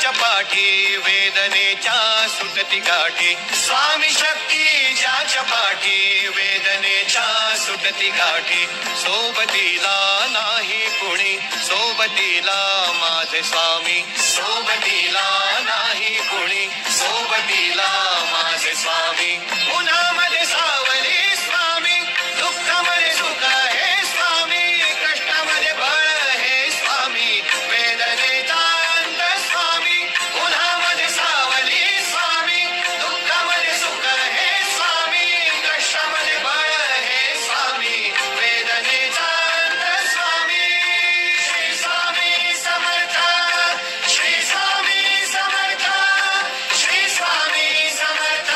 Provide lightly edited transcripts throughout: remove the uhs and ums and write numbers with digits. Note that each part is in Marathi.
ज्याच्या पाठी वेदनेच्या सुटती गाठी स्वामी शक्ती ज्याच्या पाठी वेदनेच्या सुटती गाठी सोबतीला नाही कुणी सोबतीला माझे स्वामी सोबतीला नाही कुणी सोबतीला माझे स्वामी उन्हामध्ये सावली स्वामी दुःखामध्ये सुख हे स्वामी कष्टामध्ये बळ हे स्वामी वेदनेचा अंत स्वामी उन्हामध्ये सावली स्वामी दुःखामध्ये सुख हे स्वामी कष्टामध्ये बळ हे स्वामी वेदनेचा अंत स्वामी श्री स्वामी समर्थ श्री स्वामी समर्थ श्री स्वामी समर्थ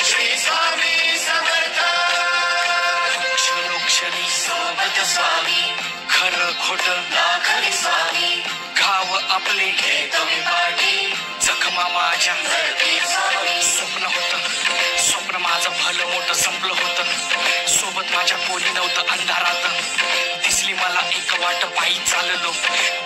श्री स्वामी समर्थ क्षणोक्षणी सोबत स्वामी खरं खोटं दाखवी स्वामी गाव आपले हे तुम्ही पाठी जखमा माझ्या स्वप्न होतं स्वप्न माझं भलं मोठं संपलं होतं सोबत माझ्या कोणी नव्हतं अंधारात दिसली मला एक वाट पायी चाललो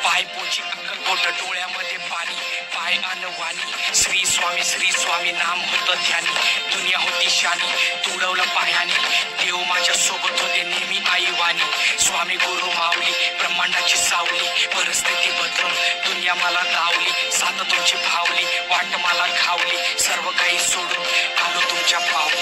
पाय पोची अक्कलकोट डोळ्यामध्ये पाणी पाय वाणी श्री स्वामी नाम होतं ध्यानी दुनिया होती शानी तुडवलं पायाने देव माझ्या सोबत होते नेहमी आई वाणी स्वामी गुरु माऊली ब्रह्मांडाची सावली परिस्थिती बदलून दुनिया मला धावली साथ तुमची भावली वाट मला घावली सर्व काही सोडून आलो तुमच्या पावली